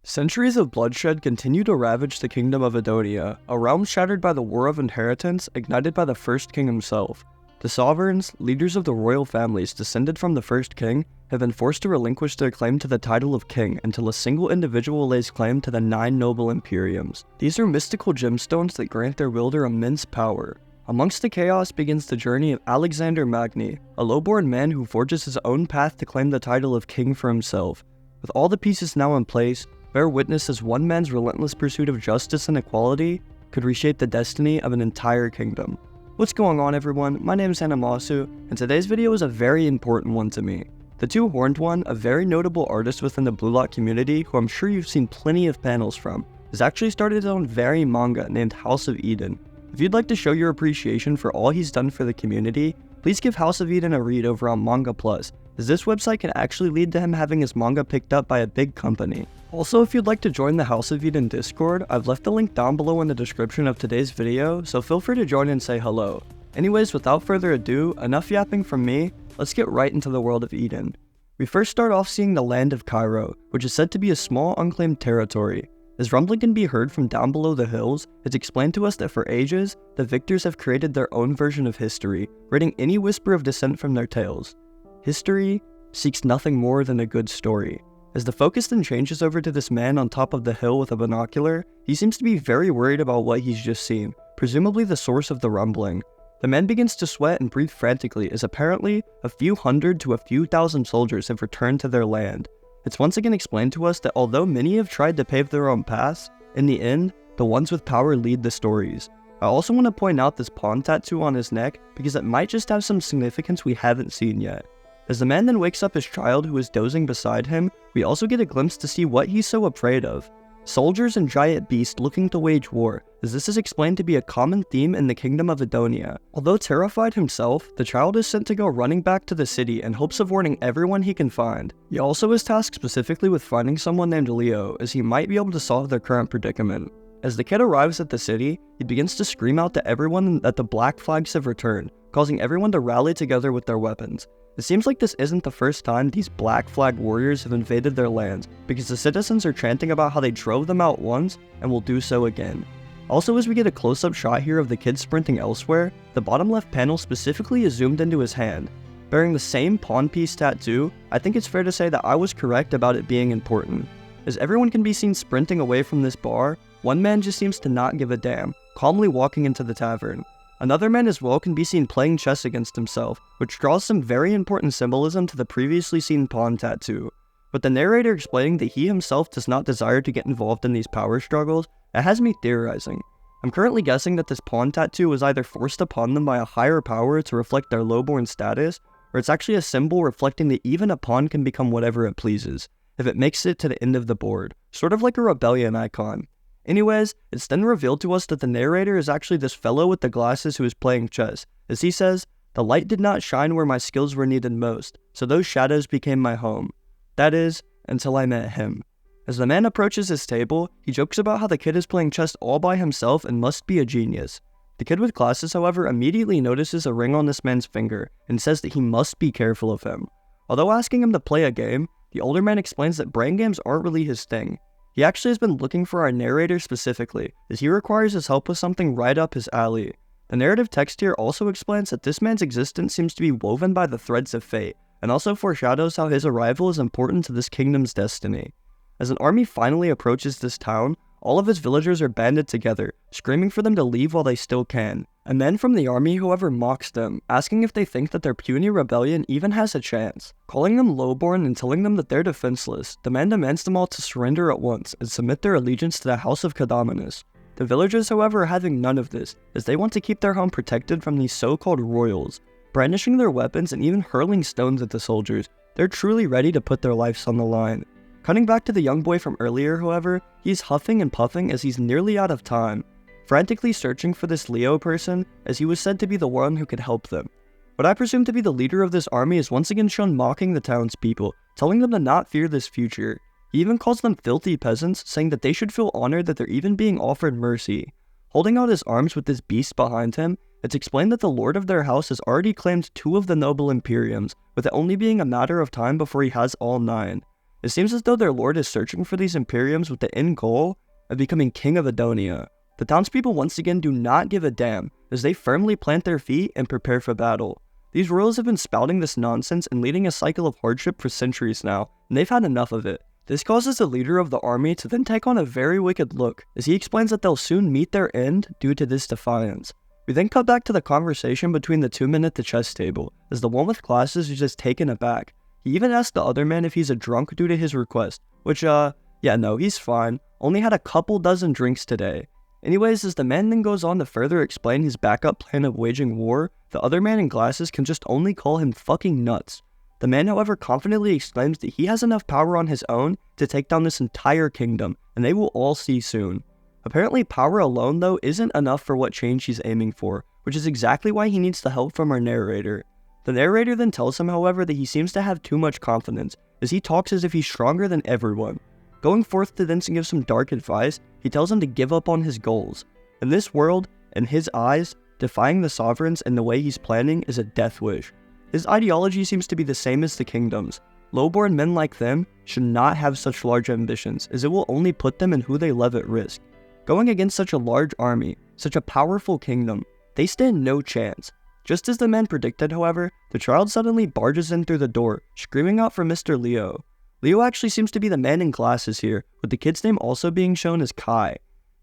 Centuries of bloodshed continue to ravage the Kingdom of Edonia, a realm shattered by the War of Inheritance ignited by the first king himself. The sovereigns, leaders of the royal families descended from the first king, have been forced to relinquish their claim to the title of king until a single individual lays claim to the 9 noble Imperiums. These are mystical gemstones that grant their wielder immense power. Amongst the chaos begins the journey of Alexander Magni, a lowborn man who forges his own path to claim the title of king for himself. With all the pieces now in place, bear witness as one man's relentless pursuit of justice and equality could reshape the destiny of an entire kingdom. What's going on, everyone? My name is Animasu, and today's video is a very important one to me. The Two Horned One, a very notable artist within the Blue Lock community who I'm sure you've seen plenty of panels from, has actually started his own very manga named House of Eden. If you'd like to show your appreciation for all he's done for the community, please give House of Eden a read over on Manga Plus, as this website can actually lead to him having his manga picked up by a big company. Also, if you'd like to join the House of Eden Discord, I've left the link down below in the description of today's video, so feel free to join and say hello. Anyways, without further ado, enough yapping from me, let's get right into the world of Eden. We first start off seeing the land of Cairo, which is said to be a small unclaimed territory. As rumbling can be heard from down below the hills, it's explained to us that for ages, the victors have created their own version of history, writing any whisper of dissent from their tales. History seeks nothing more than a good story. As the focus then changes over to this man on top of the hill with a binocular, he seems to be very worried about what he's just seen, presumably the source of the rumbling. The man begins to sweat and breathe frantically as apparently a few hundred to a few thousand soldiers have returned to their land. It's once again explained to us that although many have tried to pave their own paths, in the end, the ones with power lead the stories. I also want to point out this pawn tattoo on his neck because it might just have some significance we haven't seen yet. As the man then wakes up his child who is dozing beside him, we also get a glimpse to see what he's so afraid of. Soldiers and giant beasts looking to wage war, as this is explained to be a common theme in the Kingdom of Edonia. Although terrified himself, the child is sent to go running back to the city in hopes of warning everyone he can find. He also is tasked specifically with finding someone named Leo, as he might be able to solve their current predicament. As the kid arrives at the city, he begins to scream out to everyone that the black flags have returned, causing everyone to rally together with their weapons. It seems like this isn't the first time these black flag warriors have invaded their lands, because the citizens are chanting about how they drove them out once and will do so again. Also, as we get a close-up shot here of the kid sprinting elsewhere, the bottom left panel specifically is zoomed into his hand. Bearing the same pawn piece tattoo, I think it's fair to say that I was correct about it being important. As everyone can be seen sprinting away from this bar, one man just seems to not give a damn, calmly walking into the tavern. Another man as well can be seen playing chess against himself, which draws some very important symbolism to the previously seen pawn tattoo. With the narrator explaining that he himself does not desire to get involved in these power struggles, it has me theorizing. I'm currently guessing that this pawn tattoo was either forced upon them by a higher power to reflect their lowborn status, or it's actually a symbol reflecting that even a pawn can become whatever it pleases, if it makes it to the end of the board, sort of like a rebellion icon. Anyways, it's then revealed to us that the narrator is actually this fellow with the glasses who is playing chess, as he says, "The light did not shine where my skills were needed most, so those shadows became my home. That is, until I met him." As the man approaches his table, he jokes about how the kid is playing chess all by himself and must be a genius. The kid with glasses, however, immediately notices a ring on this man's finger and says that he must be careful of him. Although asking him to play a game, the older man explains that brain games aren't really his thing. He actually has been looking for our narrator specifically, as he requires his help with something right up his alley. The narrative text here also explains that this man's existence seems to be woven by the threads of fate, and also foreshadows how his arrival is important to this kingdom's destiny. As an army finally approaches this town, all of his villagers are banded together, screaming for them to leave while they still can. A man from the army, however, mocks them, asking if they think that their puny rebellion even has a chance. Calling them lowborn and telling them that they're defenseless, the man demands them all to surrender at once and submit their allegiance to the House of Kadamanus. The villagers, however, are having none of this, as they want to keep their home protected from these so-called royals. Brandishing their weapons and even hurling stones at the soldiers, they're truly ready to put their lives on the line. Cutting back to the young boy from earlier, however, he's huffing and puffing as he's nearly out of time, frantically searching for this Leo person, as he was said to be the one who could help them. What I presume to be the leader of this army is once again shown mocking the townspeople, telling them to not fear this future. He even calls them filthy peasants, saying that they should feel honored that they're even being offered mercy. Holding out his arms with this beast behind him, it's explained that the lord of their house has already claimed 2 of the noble Imperiums, with it only being a matter of time before he has all 9. It seems as though their lord is searching for these Imperiums with the end goal of becoming King of Edonia. The townspeople once again do not give a damn, as they firmly plant their feet and prepare for battle. These royals have been spouting this nonsense and leading a cycle of hardship for centuries now, and they've had enough of it. This causes the leader of the army to then take on a very wicked look, as he explains that they'll soon meet their end due to this defiance. We then cut back to the conversation between the two men at the chess table, as the one with glasses is just taken aback. He even asked the other man if he's a drunk due to his request, which yeah no, he's fine, only had a couple dozen drinks today. Anyways, as the man then goes on to further explain his backup plan of waging war, the other man in glasses can just only call him fucking nuts. The man, however, confidently exclaims that he has enough power on his own to take down this entire kingdom, and they will all see soon. Apparently, power alone, though, isn't enough for what change he's aiming for, which is exactly why he needs the help from our narrator. The narrator then tells him, however, that he seems to have too much confidence, as he talks as if he's stronger than everyone. Going forth to then give some dark advice, he tells him to give up on his goals. In this world, in his eyes, defying the sovereigns and the way he's planning is a death wish. His ideology seems to be the same as the kingdoms. Lowborn men like them should not have such large ambitions, as it will only put them and who they love at risk. Going against such a large army, such a powerful kingdom, they stand no chance. Just as the man predicted, however, the child suddenly barges in through the door, screaming out for Mr. Leo. Leo actually seems to be the man in glasses here, with the kid's name also being shown as Kai.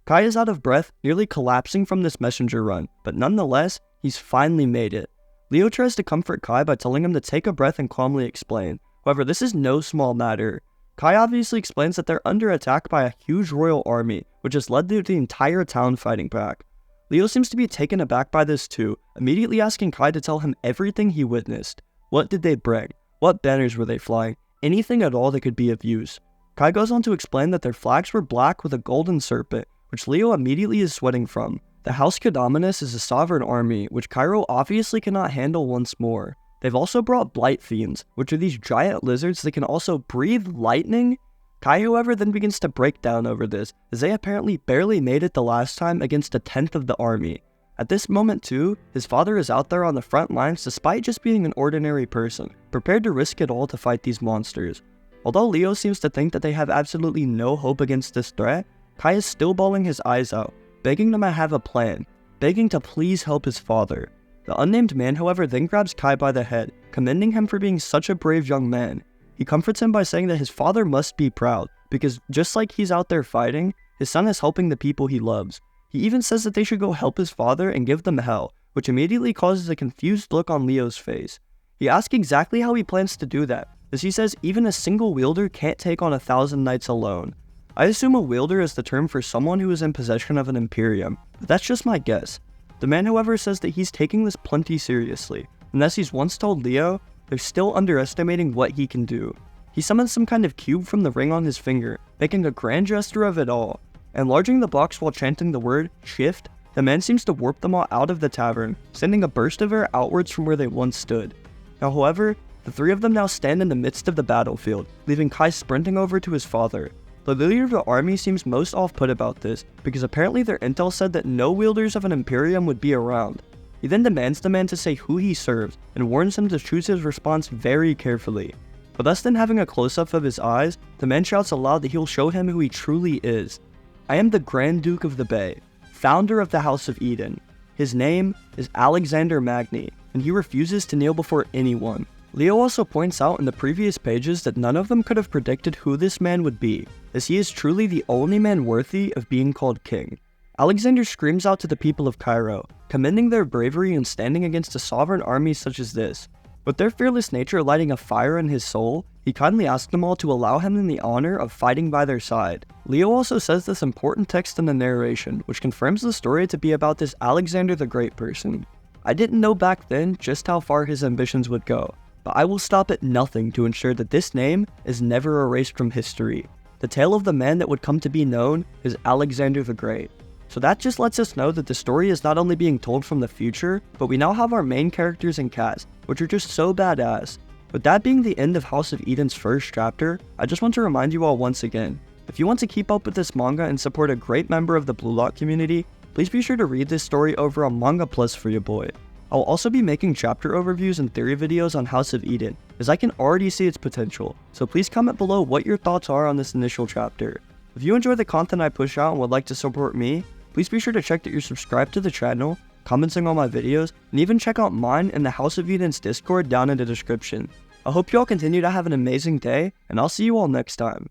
Kai is out of breath, nearly collapsing from this messenger run, but nonetheless, he's finally made it. Leo tries to comfort Kai by telling him to take a breath and calmly explain. However, this is no small matter. Kai obviously explains that they're under attack by a huge royal army, which has led to the entire town fighting back. Leo seems to be taken aback by this too, immediately asking Kai to tell him everything he witnessed. What did they bring? What banners were they flying? Anything at all that could be of use. Kai goes on to explain that their flags were black with a golden serpent, which Leo immediately is sweating from. The House Cadominus is a sovereign army, which Cairo obviously cannot handle once more. They've also brought blight fiends, which are these giant lizards that can also breathe lightning. Kai, however, then begins to break down over this, as they apparently barely made it the last time against a tenth of the army. At this moment too, his father is out there on the front lines despite just being an ordinary person, prepared to risk it all to fight these monsters. Although Leo seems to think that they have absolutely no hope against this threat, Kai is still bawling his eyes out, begging them to have a plan, begging to please help his father. The unnamed man, however, then grabs Kai by the head, commending him for being such a brave young man. He comforts him by saying that his father must be proud, because just like he's out there fighting, his son is helping the people he loves. He even says that they should go help his father and give them hell, which immediately causes a confused look on Leo's face. He asks exactly how he plans to do that, as he says even a single wielder can't take on 1,000 knights alone. I assume a wielder is the term for someone who is in possession of an Imperium, but that's just my guess. The man, however, says that he's taking this plenty seriously, and as he's once told Leo, they're still underestimating what he can do. He summons some kind of cube from the ring on his finger, making a grand gesture of it all. Enlarging the box while chanting the word, shift, the man seems to warp them all out of the tavern, sending a burst of air outwards from where they once stood. Now, however, the three of them now stand in the midst of the battlefield, leaving Kai sprinting over to his father. The leader of the army seems most off-put about this, because apparently their intel said that no wielders of an Imperium would be around. He then demands the man to say who he serves, and warns him to choose his response very carefully. With us then having a close-up of his eyes, the man shouts aloud that he'll show him who he truly is. I am the Grand Duke of the Bay, founder of the House of Eden. His name is Alexander Magni, and he refuses to kneel before anyone. Leo also points out in the previous pages that none of them could have predicted who this man would be, as he is truly the only man worthy of being called king. Alexander screams out to the people of Cairo, commending their bravery in standing against a sovereign army such as this. With their fearless nature lighting a fire in his soul, he kindly asks them all to allow him in the honor of fighting by their side. Leo also says this important text in the narration, which confirms the story to be about this Alexander the Great person. I didn't know back then just how far his ambitions would go, but I will stop at nothing to ensure that this name is never erased from history. The tale of the man that would come to be known is Alexander the Great. So that just lets us know that the story is not only being told from the future, but we now have our main characters and cast, which are just so badass. With that being the end of House of Eden's first chapter, I just want to remind you all once again, if you want to keep up with this manga and support a great member of the Blue Lock community, please be sure to read this story over on Manga Plus for your boy. I'll also be making chapter overviews and theory videos on House of Eden, as I can already see its potential, so please comment below what your thoughts are on this initial chapter. If you enjoy the content I push out and would like to support me, please be sure to check that you're subscribed to the channel, commenting on my videos, and even check out mine and the House of Eden's Discord down in the description. I hope you all continue to have an amazing day, and I'll see you all next time.